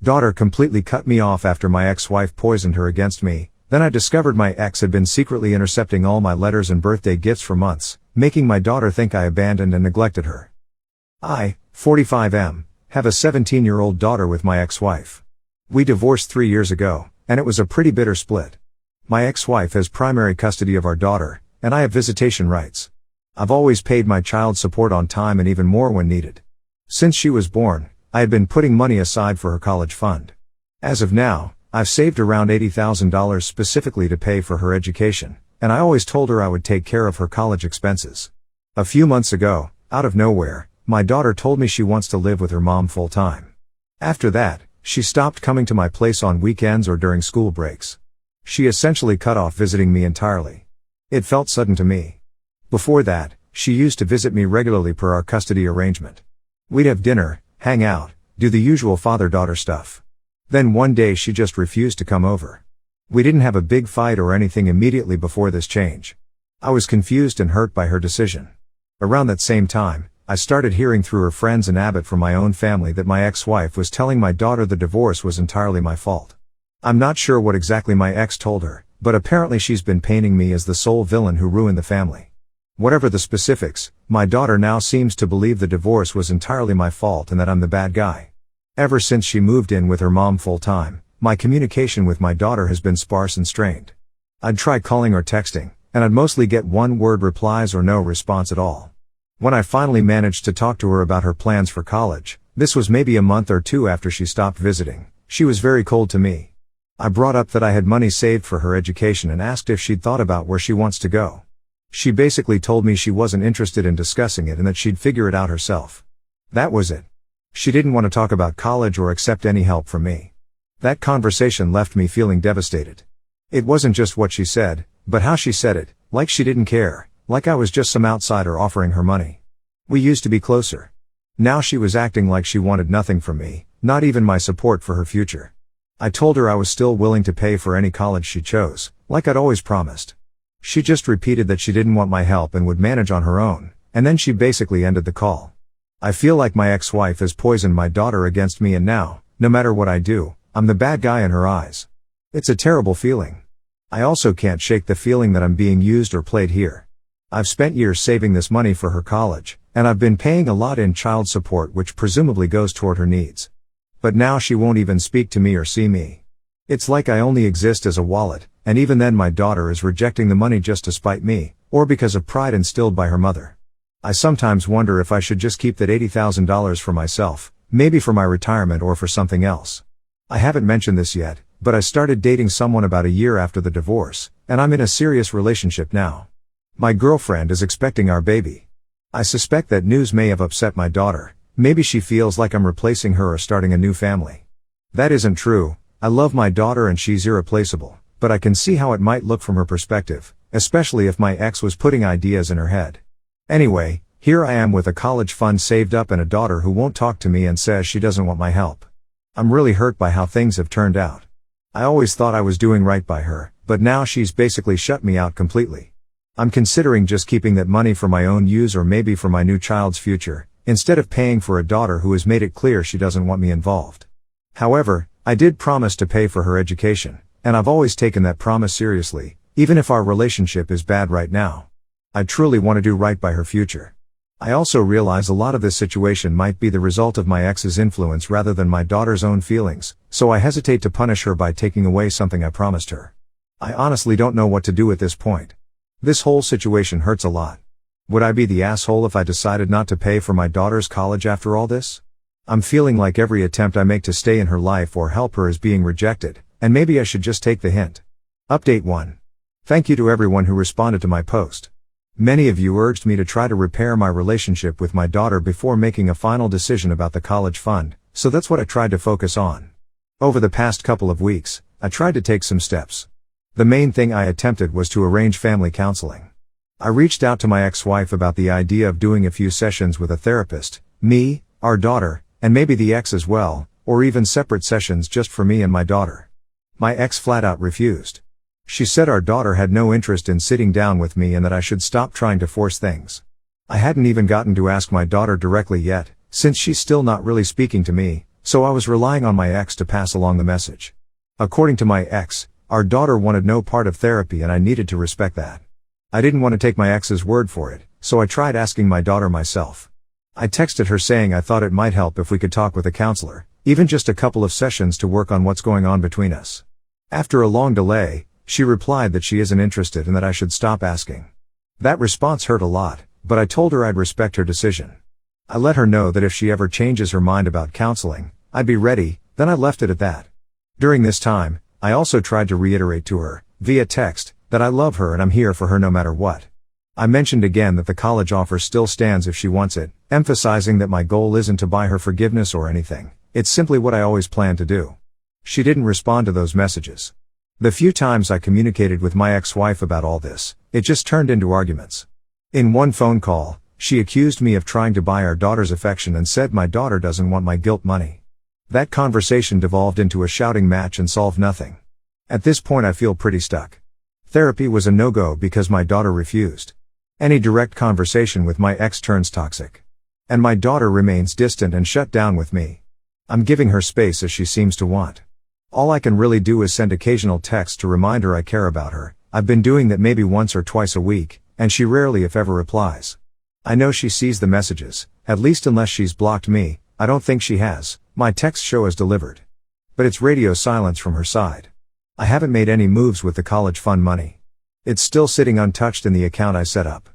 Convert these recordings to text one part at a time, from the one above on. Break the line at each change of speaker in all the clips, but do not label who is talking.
Daughter completely cut me off after my ex-wife poisoned her against me. Then I discovered my ex had been secretly intercepting all my letters and birthday gifts for months, making my daughter think I abandoned and neglected her. I, 45M, have a 17-year-old daughter with my ex-wife. We divorced 3 years ago, and it was a pretty bitter split. My ex-wife has primary custody of our daughter, and I have visitation rights. I've always paid my child support on time and even more when needed. Since she was born, I had been putting money aside for her college fund. As of now, I've saved around $80,000 specifically to pay for her education, and I always told her I would take care of her college expenses. A few months ago, out of nowhere, my daughter told me she wants to live with her mom full-time. After that, she stopped coming to my place on weekends or during school breaks. She essentially cut off visiting me entirely. It felt sudden to me. Before that, she used to visit me regularly per our custody arrangement. We'd have dinner, hang out, do the usual father-daughter stuff. Then one day she just refused to come over. We didn't have a big fight or anything immediately before this change. I was confused and hurt by her decision. Around that same time, I started hearing through her friends and Abbott from my own family that my ex-wife was telling my daughter the divorce was entirely my fault. I'm not sure what exactly my ex told her, but apparently she's been painting me as the sole villain who ruined the family. Whatever the specifics, my daughter now seems to believe the divorce was entirely my fault and that I'm the bad guy. Ever since she moved in with her mom full-time, my communication with my daughter has been sparse and strained. I'd try calling or texting, and I'd mostly get one-word replies or no response at all. When I finally managed to talk to her about her plans for college, this was maybe a month or two after she stopped visiting, she was very cold to me. I brought up that I had money saved for her education and asked if she'd thought about where she wants to go. She basically told me she wasn't interested in discussing it and that she'd figure it out herself. That was it. She didn't want to talk about college or accept any help from me. That conversation left me feeling devastated. It wasn't just what she said, but how she said it, like she didn't care, like I was just some outsider offering her money. We used to be closer. Now she was acting like she wanted nothing from me, not even my support for her future. I told her I was still willing to pay for any college she chose, like I'd always promised. She just repeated that she didn't want my help and would manage on her own, and then she basically ended the call. I feel like my ex-wife has poisoned my daughter against me and now, no matter what I do, I'm the bad guy in her eyes. It's a terrible feeling. I also can't shake the feeling that I'm being used or played here. I've spent years saving this money for her college, and I've been paying a lot in child support which presumably goes toward her needs. But now she won't even speak to me or see me. It's like I only exist as a wallet, and even then my daughter is rejecting the money just to spite me, or because of pride instilled by her mother. I sometimes wonder if I should just keep that $80,000 for myself, maybe for my retirement or for something else. I haven't mentioned this yet, but I started dating someone about a year after the divorce, and I'm in a serious relationship now. My girlfriend is expecting our baby. I suspect that news may have upset my daughter. Maybe she feels like I'm replacing her or starting a new family. That isn't true. I love my daughter and she's irreplaceable, but I can see how it might look from her perspective, especially if my ex was putting ideas in her head. Anyway, here I am with a college fund saved up and a daughter who won't talk to me and says she doesn't want my help. I'm really hurt by how things have turned out. I always thought I was doing right by her, but now she's basically shut me out completely. I'm considering just keeping that money for my own use or maybe for my new child's future, instead of paying for a daughter who has made it clear she doesn't want me involved. However, I did promise to pay for her education, and I've always taken that promise seriously, even if our relationship is bad right now. I truly want to do right by her future. I also realize a lot of this situation might be the result of my ex's influence rather than my daughter's own feelings, so I hesitate to punish her by taking away something I promised her. I honestly don't know what to do at this point. This whole situation hurts a lot. Would I be the asshole if I decided not to pay for my daughter's college after all this? I'm feeling like every attempt I make to stay in her life or help her is being rejected, and maybe I should just take the hint. Update 1. Thank you to everyone who responded to my post. Many of you urged me to try to repair my relationship with my daughter before making a final decision about the college fund, so that's what I tried to focus on. Over the past couple of weeks, I tried to take some steps. The main thing I attempted was to arrange family counseling. I reached out to my ex-wife about the idea of doing a few sessions with a therapist, me, our daughter, and maybe the ex as well, or even separate sessions just for me and my daughter. My ex flat out refused. She said our daughter had no interest in sitting down with me and that I should stop trying to force things. I hadn't even gotten to ask my daughter directly yet, since she's still not really speaking to me, So I was relying on my ex to pass along the message. According to my ex, our daughter wanted no part of therapy and I needed to respect that. I didn't want to take my ex's word for it, so I tried asking my daughter myself. I texted her saying I thought it might help if we could talk with a counselor, even just a couple of sessions to work on what's going on between us. After a long delay, she replied that she isn't interested and that I should stop asking. That response hurt a lot, but I told her I'd respect her decision. I let her know that if she ever changes her mind about counseling, I'd be ready, then I left it at that. During this time, I also tried to reiterate to her, via text, that I love her and I'm here for her no matter what. I mentioned again that the college offer still stands if she wants it, emphasizing that my goal isn't to buy her forgiveness or anything, it's simply what I always planned to do. She didn't respond to those messages. The few times I communicated with my ex-wife about all this, it just turned into arguments. In one phone call, she accused me of trying to buy our daughter's affection and said my daughter doesn't want my guilt money. That conversation devolved into a shouting match and solved nothing. At this point I feel pretty stuck. Therapy was a no-go because my daughter refused. Any direct conversation with my ex turns toxic. And my daughter remains distant and shut down with me. I'm giving her space as she seems to want. All I can really do is send occasional texts to remind her I care about her. I've been doing that maybe once or twice a week, and she rarely if ever replies. I know she sees the messages, at least unless she's blocked me. I don't think she has. My texts show as delivered. But it's radio silence from her side. I haven't made any moves with the college fund money. It's still sitting untouched in the account I set up.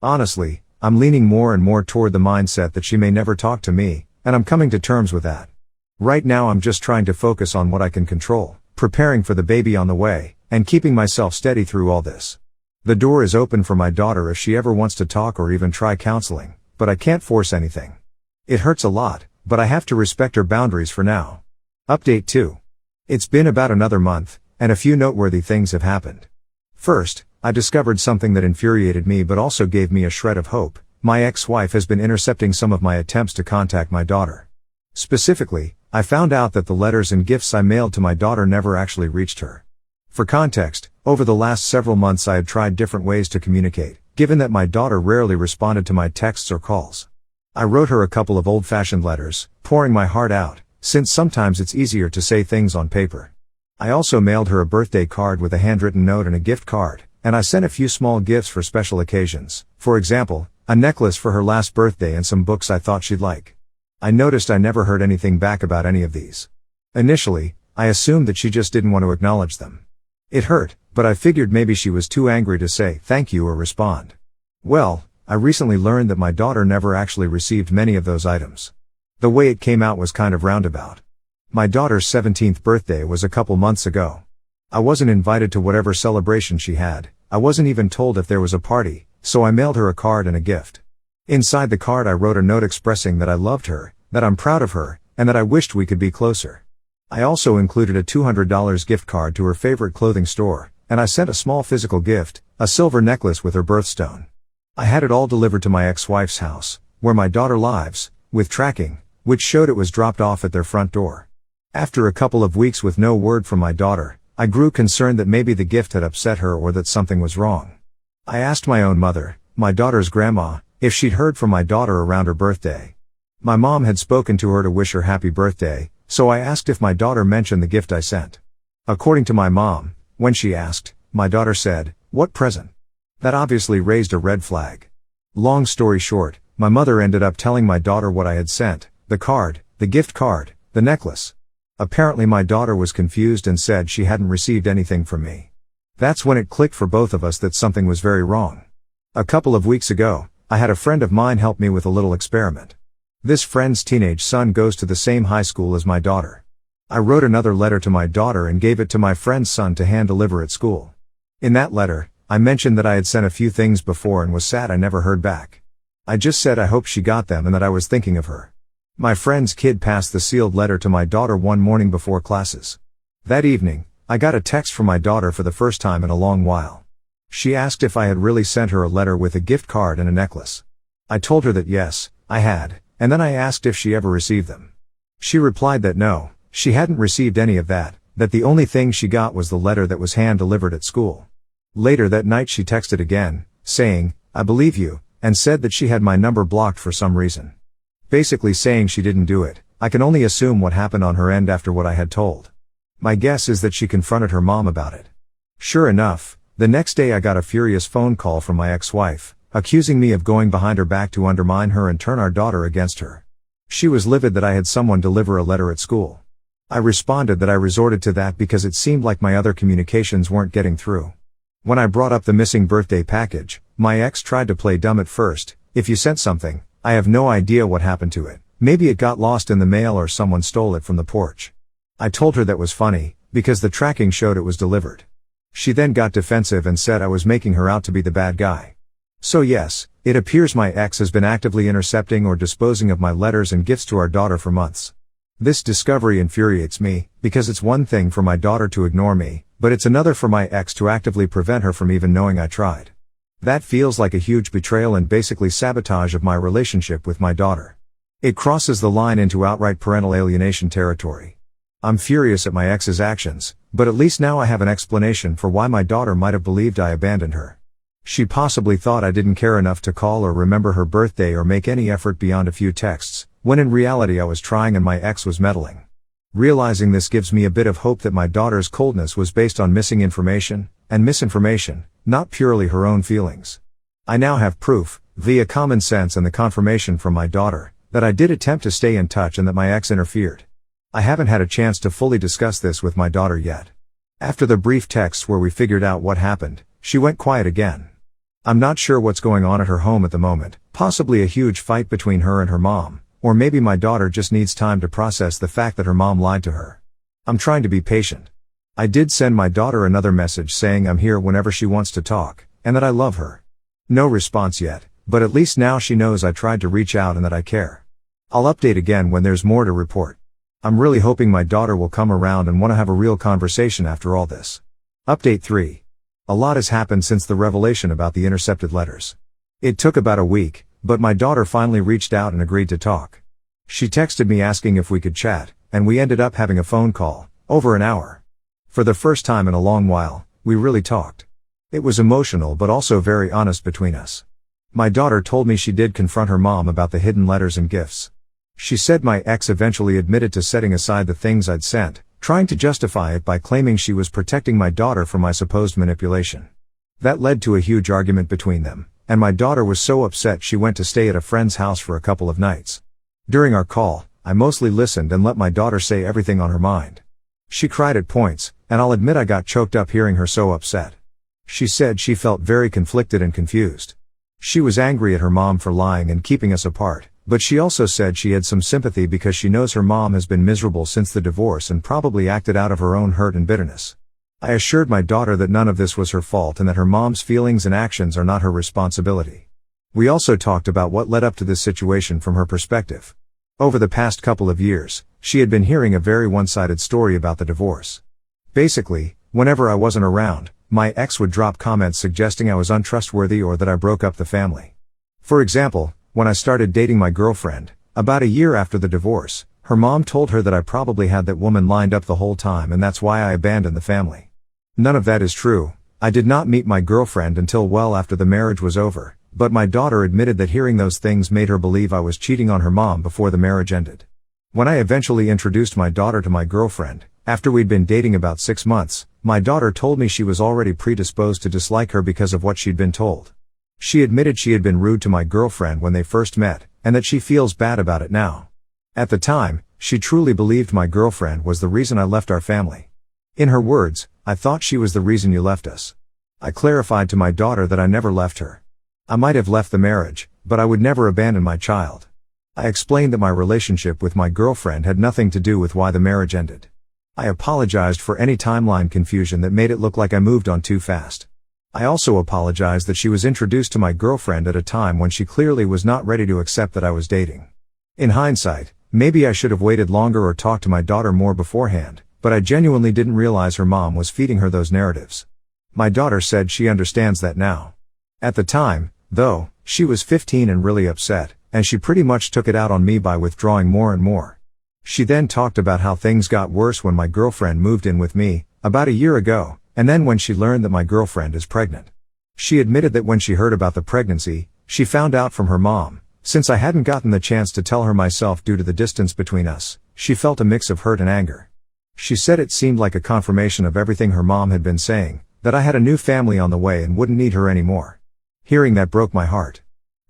Honestly, I'm leaning more and more toward the mindset that she may never talk to me, and I'm coming to terms with that. Right now I'm just trying to focus on what I can control, preparing for the baby on the way, and keeping myself steady through all this. The door is open for my daughter if she ever wants to talk or even try counseling, but I can't force anything. It hurts a lot, but I have to respect her boundaries for now. Update 2. It's been about another month, and a few noteworthy things have happened. First, I discovered something that infuriated me but also gave me a shred of hope. My ex-wife has been intercepting some of my attempts to contact my daughter. Specifically, I found out that the letters and gifts I mailed to my daughter never actually reached her. For context, over the last several months I had tried different ways to communicate, given that my daughter rarely responded to my texts or calls. I wrote her a couple of old-fashioned letters, pouring my heart out, since sometimes it's easier to say things on paper. I also mailed her a birthday card with a handwritten note and a gift card, and I sent a few small gifts for special occasions, for example, a necklace for her last birthday and some books I thought she'd like. I noticed I never heard anything back about any of these. Initially, I assumed that she just didn't want to acknowledge them. It hurt, but I figured maybe she was too angry to say thank you or respond. Well, I recently learned that my daughter never actually received many of those items. The way it came out was kind of roundabout. My daughter's 17th birthday was a couple months ago. I wasn't invited to whatever celebration she had, I wasn't even told if there was a party, so I mailed her a card and a gift. Inside the card I wrote a note expressing that I loved her, that I'm proud of her, and that I wished we could be closer. I also included a $200 gift card to her favorite clothing store, and I sent a small physical gift, a silver necklace with her birthstone. I had it all delivered to my ex-wife's house, where my daughter lives, with tracking, which showed it was dropped off at their front door. After a couple of weeks with no word from my daughter, I grew concerned that maybe the gift had upset her or that something was wrong. I asked my own mother, my daughter's grandma, if she'd heard from my daughter around her birthday. My mom had spoken to her to wish her happy birthday, so I asked if my daughter mentioned the gift I sent. According to my mom, when she asked, my daughter said, "What present?" That obviously raised a red flag. Long story short, my mother ended up telling my daughter what I had sent, the card, the gift card, the necklace. Apparently my daughter was confused and said she hadn't received anything from me. That's when it clicked for both of us that something was very wrong. A couple of weeks ago, I had a friend of mine help me with a little experiment. This friend's teenage son goes to the same high school as my daughter. I wrote another letter to my daughter and gave it to my friend's son to hand deliver at school. In that letter, I mentioned that I had sent a few things before and was sad I never heard back. I just said I hoped she got them and that I was thinking of her. My friend's kid passed the sealed letter to my daughter one morning before classes. That evening, I got a text from my daughter for the first time in a long while. She asked if I had really sent her a letter with a gift card and a necklace. I told her that yes, I had, and then I asked if she ever received them. She replied that no, she hadn't received any of that the only thing she got was the letter that was hand-delivered at school. Later that night she texted again, saying, "I believe you," and said that she had my number blocked for some reason. Basically saying she didn't do it. I can only assume what happened on her end after what I had told. My guess is that she confronted her mom about it. Sure enough, the next day I got a furious phone call from my ex-wife, accusing me of going behind her back to undermine her and turn our daughter against her. She was livid that I had someone deliver a letter at school. I responded that I resorted to that because it seemed like my other communications weren't getting through. When I brought up the missing birthday package, my ex tried to play dumb at first. If you sent something, I have no idea what happened to it. Maybe it got lost in the mail or someone stole it from the porch. I told her that was funny, because the tracking showed it was delivered. She then got defensive and said I was making her out to be the bad guy. So yes, it appears my ex has been actively intercepting or disposing of my letters and gifts to our daughter for months. This discovery infuriates me, because it's one thing for my daughter to ignore me, but it's another for my ex to actively prevent her from even knowing I tried. That feels like a huge betrayal and basically sabotage of my relationship with my daughter. It crosses the line into outright parental alienation territory. I'm furious at my ex's actions, but at least now I have an explanation for why my daughter might have believed I abandoned her. She possibly thought I didn't care enough to call or remember her birthday or make any effort beyond a few texts, when in reality I was trying and my ex was meddling. Realizing this gives me a bit of hope that my daughter's coldness was based on missing information, and misinformation, not purely her own feelings. I now have proof, via common sense and the confirmation from my daughter, that I did attempt to stay in touch and that my ex interfered. I haven't had a chance to fully discuss this with my daughter yet. After the brief texts where we figured out what happened, she went quiet again. I'm not sure what's going on at her home at the moment, possibly a huge fight between her and her mom, or maybe my daughter just needs time to process the fact that her mom lied to her. I'm trying to be patient. I did send my daughter another message saying I'm here whenever she wants to talk, and that I love her. No response yet, but at least now she knows I tried to reach out and that I care. I'll update again when there's more to report. I'm really hoping my daughter will come around and want to have a real conversation after all this. Update 3. A lot has happened since the revelation about the intercepted letters. It took about a week, but my daughter finally reached out and agreed to talk. She texted me asking if we could chat, and we ended up having a phone call, over an hour. For the first time in a long while, we really talked. It was emotional but also very honest between us. My daughter told me she did confront her mom about the hidden letters and gifts. She said my ex eventually admitted to setting aside the things I'd sent, trying to justify it by claiming she was protecting my daughter from my supposed manipulation. That led to a huge argument between them, and my daughter was so upset she went to stay at a friend's house for a couple of nights. During our call, I mostly listened and let my daughter say everything on her mind. She cried at points, and I'll admit I got choked up hearing her so upset. She said she felt very conflicted and confused. She was angry at her mom for lying and keeping us apart, but she also said she had some sympathy because she knows her mom has been miserable since the divorce and probably acted out of her own hurt and bitterness. I assured my daughter that none of this was her fault and that her mom's feelings and actions are not her responsibility. We also talked about what led up to this situation from her perspective. Over the past couple of years, she had been hearing a very one-sided story about the divorce. Basically, whenever I wasn't around, my ex would drop comments suggesting I was untrustworthy or that I broke up the family. For example, when I started dating my girlfriend, about a year after the divorce, her mom told her that I probably had that woman lined up the whole time and that's why I abandoned the family. None of that is true. I did not meet my girlfriend until well after the marriage was over, but my daughter admitted that hearing those things made her believe I was cheating on her mom before the marriage ended. When I eventually introduced my daughter to my girlfriend, after we'd been dating about 6 months, my daughter told me she was already predisposed to dislike her because of what she'd been told. She admitted she had been rude to my girlfriend when they first met, and that she feels bad about it now. At the time, she truly believed my girlfriend was the reason I left our family. In her words, I thought she was the reason you left us. I clarified to my daughter that I never left her. I might have left the marriage, but I would never abandon my child. I explained that my relationship with my girlfriend had nothing to do with why the marriage ended. I apologized for any timeline confusion that made it look like I moved on too fast. I also apologized that she was introduced to my girlfriend at a time when she clearly was not ready to accept that I was dating. In hindsight, maybe I should have waited longer or talked to my daughter more beforehand, but I genuinely didn't realize her mom was feeding her those narratives. My daughter said she understands that now. At the time, though, she was 15 and really upset, and she pretty much took it out on me by withdrawing more and more. She then talked about how things got worse when my girlfriend moved in with me, about a year ago, and then when she learned that my girlfriend is pregnant. She admitted that when she heard about the pregnancy, she found out from her mom, Since I hadn't gotten the chance to tell her myself due to the distance between us, she felt a mix of hurt and anger. She said it seemed like a confirmation of everything her mom had been saying, that I had a new family on the way and wouldn't need her anymore. Hearing that broke my heart.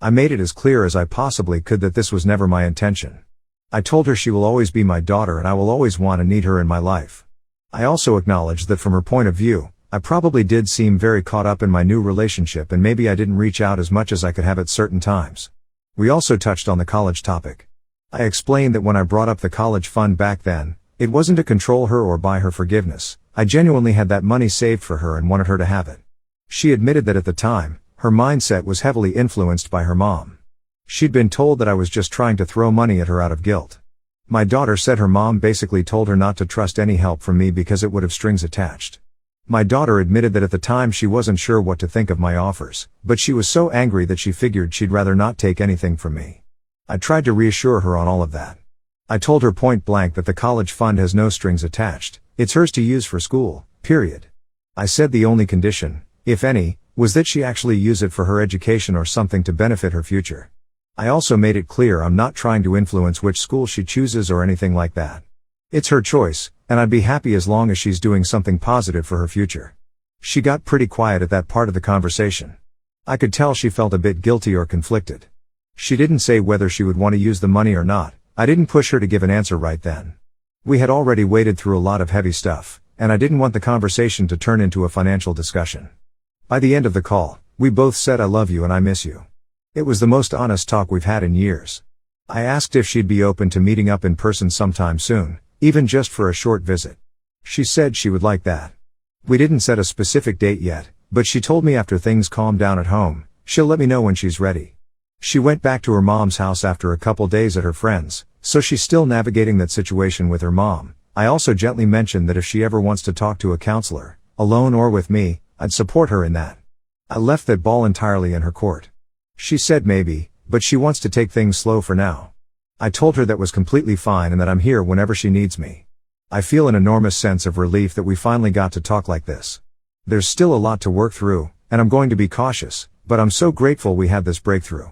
I made it as clear as I possibly could that this was never my intention. I told her she will always be my daughter and I will always want and need her in my life. I also acknowledged that from her point of view, I probably did seem very caught up in my new relationship and maybe I didn't reach out as much as I could have at certain times. We also touched on the college topic. I explained that when I brought up the college fund back then, it wasn't to control her or buy her forgiveness. I genuinely had that money saved for her and wanted her to have it. She admitted that at the time, her mindset was heavily influenced by her mom. She'd been told that I was just trying to throw money at her out of guilt. My daughter said her mom basically told her not to trust any help from me because it would have strings attached. My daughter admitted that at the time she wasn't sure what to think of my offers, but she was so angry that she figured she'd rather not take anything from me. I tried to reassure her on all of that. I told her point blank that the college fund has no strings attached, it's hers to use for school, period. I said the only condition, if any, was that she actually use it for her education or something to benefit her future. I also made it clear I'm not trying to influence which school she chooses or anything like that. It's her choice, and I'd be happy as long as she's doing something positive for her future. She got pretty quiet at that part of the conversation. I could tell she felt a bit guilty or conflicted. She didn't say whether she would want to use the money or not. I didn't push her to give an answer right then. We had already waded through a lot of heavy stuff, and I didn't want the conversation to turn into a financial discussion. By the end of the call, we both said I love you and I miss you. It was the most honest talk we've had in years. I asked if she'd be open to meeting up in person sometime soon, even just for a short visit. She said she would like that. We didn't set a specific date yet, but she told me after things calm down at home, she'll let me know when she's ready. She went back to her mom's house after a couple days at her friend's, so she's still navigating that situation with her mom. I also gently mentioned that if she ever wants to talk to a counselor, alone or with me, I'd support her in that. I left that ball entirely in her court. She said maybe, but she wants to take things slow for now. I told her that was completely fine and that I'm here whenever she needs me. I feel an enormous sense of relief that we finally got to talk like this. There's still a lot to work through, and I'm going to be cautious, but I'm so grateful we had this breakthrough.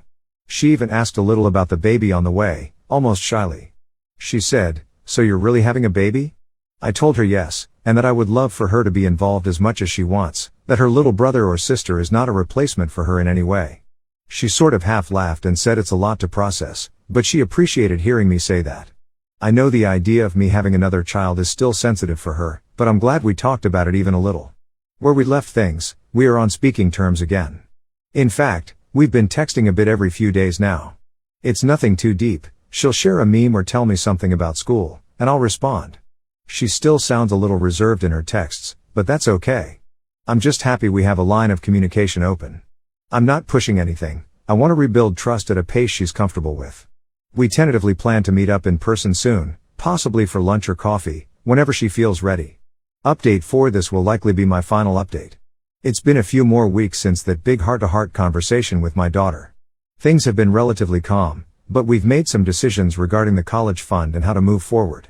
She even asked a little about the baby on the way, almost shyly. She said, "So you're really having a baby?" I told her yes, and that I would love for her to be involved as much as she wants, that her little brother or sister is not a replacement for her in any way. She sort of half laughed and said it's a lot to process, but she appreciated hearing me say that. I know the idea of me having another child is still sensitive for her, but I'm glad we talked about it even a little. Where we left things, we are on speaking terms again. In fact, we've been texting a bit every few days now. It's nothing too deep. She'll share a meme or tell me something about school, and I'll respond. She still sounds a little reserved in her texts, but that's okay. I'm just happy we have a line of communication open. I'm not pushing anything. I want to rebuild trust at a pace she's comfortable with. We tentatively plan to meet up in person soon, possibly for lunch or coffee, whenever she feels ready. Update 4: this will likely be my final update. It's been a few more weeks since that big heart-to-heart conversation with my daughter. Things have been relatively calm, but we've made some decisions regarding the college fund and how to move forward.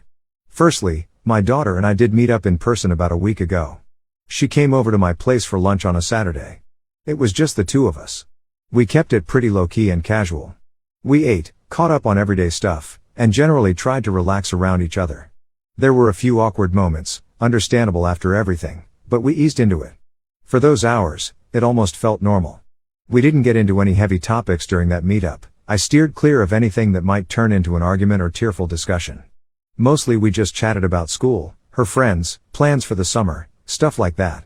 Firstly, my daughter and I did meet up in person about a week ago. She came over to my place for lunch on a Saturday. It was just the two of us. We kept it pretty low-key and casual. We ate, caught up on everyday stuff, and generally tried to relax around each other. There were a few awkward moments, understandable after everything, but we eased into it. For those hours, it almost felt normal. We didn't get into any heavy topics during that meetup. I steered clear of anything that might turn into an argument or tearful discussion. Mostly we just chatted about school, her friends, plans for the summer, stuff like that.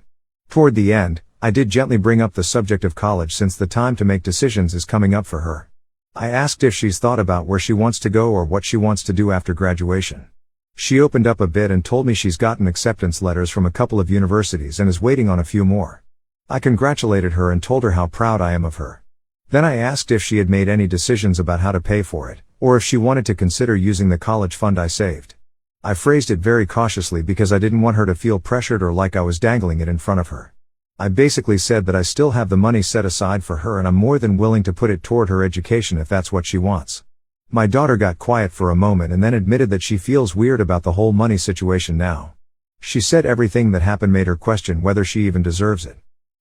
Toward the end, I did gently bring up the subject of college since the time to make decisions is coming up for her. I asked if she's thought about where she wants to go or what she wants to do after graduation. She opened up a bit and told me she's gotten acceptance letters from a couple of universities and is waiting on a few more. I congratulated her and told her how proud I am of her. Then I asked if she had made any decisions about how to pay for it, or if she wanted to consider using the college fund I saved. I phrased it very cautiously because I didn't want her to feel pressured or like I was dangling it in front of her. I basically said that I still have the money set aside for her and I'm more than willing to put it toward her education if that's what she wants. My daughter got quiet for a moment and then admitted that she feels weird about the whole money situation now. She said everything that happened made her question whether she even deserves it.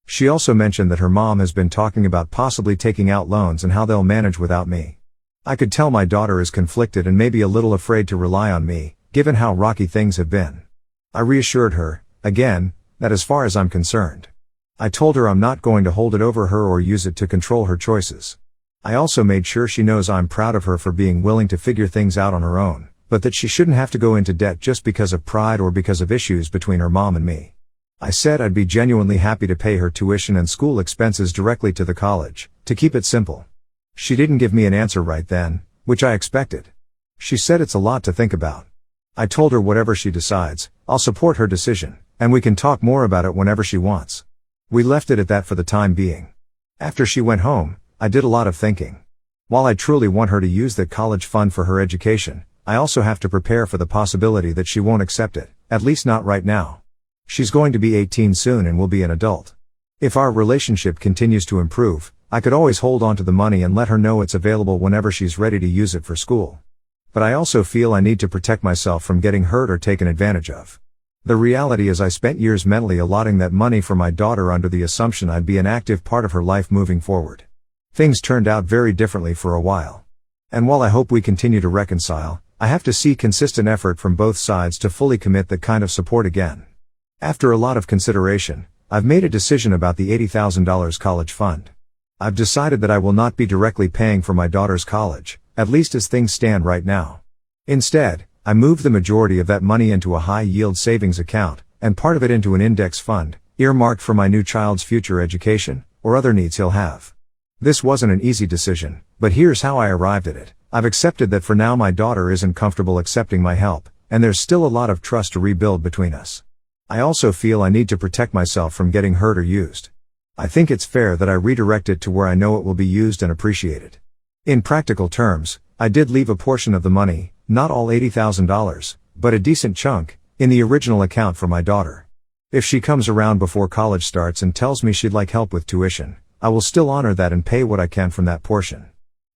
She also mentioned that her mom has been talking about possibly taking out loans and how they'll manage without me. I could tell my daughter is conflicted and maybe a little afraid to rely on me, given how rocky things have been. I reassured her, again, that as far as I'm concerned. I told her I'm not going to hold it over her or use it to control her choices. I also made sure she knows I'm proud of her for being willing to figure things out on her own, but that she shouldn't have to go into debt just because of pride or because of issues between her mom and me. I said I'd be genuinely happy to pay her tuition and school expenses directly to the college, to keep it simple. She didn't give me an answer right then, which I expected. She said it's a lot to think about. I told her whatever she decides, I'll support her decision, and we can talk more about it whenever she wants. We left it at that for the time being. After she went home, I did a lot of thinking. While I truly want her to use that college fund for her education, I also have to prepare for the possibility that she won't accept it, at least not right now. She's going to be 18 soon and will be an adult. If our relationship continues to improve, I could always hold on to the money and let her know it's available whenever she's ready to use it for school. But I also feel I need to protect myself from getting hurt or taken advantage of. The reality is I spent years mentally allotting that money for my daughter under the assumption I'd be an active part of her life moving forward. Things turned out very differently for a while. And while I hope we continue to reconcile, I have to see consistent effort from both sides to fully commit that kind of support again. After a lot of consideration, I've made a decision about the $80,000 college fund. I've decided that I will not be directly paying for my daughter's college, at least as things stand right now. Instead, I moved the majority of that money into a high-yield savings account, and part of it into an index fund, earmarked for my new child's future education, or other needs he'll have. This wasn't an easy decision, but here's how I arrived at it. I've accepted that for now my daughter isn't comfortable accepting my help, and there's still a lot of trust to rebuild between us. I also feel I need to protect myself from getting hurt or used. I think it's fair that I redirect it to where I know it will be used and appreciated. In practical terms, I did leave a portion of the money, not all $80,000, but a decent chunk, in the original account for my daughter. If she comes around before college starts and tells me she'd like help with tuition, I will still honor that and pay what I can from that portion.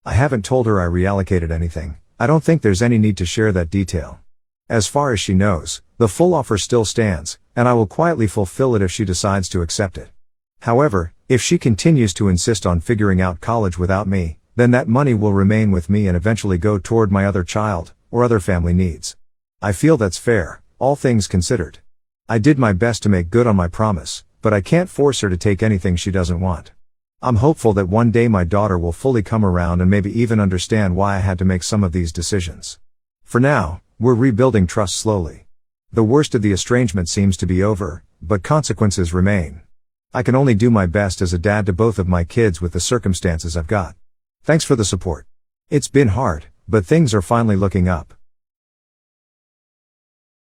I haven't told her I reallocated anything. I don't think there's any need to share that detail. As far as she knows, the full offer still stands, and I will quietly fulfill it if she decides to accept it. However, if she continues to insist on figuring out college without me, then that money will remain with me and eventually go toward my other child, or other family needs. I feel that's fair, all things considered. I did my best to make good on my promise, but I can't force her to take anything she doesn't want. I'm hopeful that one day my daughter will fully come around and maybe even understand why I had to make some of these decisions. For now, we're rebuilding trust slowly. The worst of the estrangement seems to be over, but consequences remain. I can only do my best as a dad to both of my kids with the circumstances I've got. Thanks for the support. It's been hard, but things are finally looking up.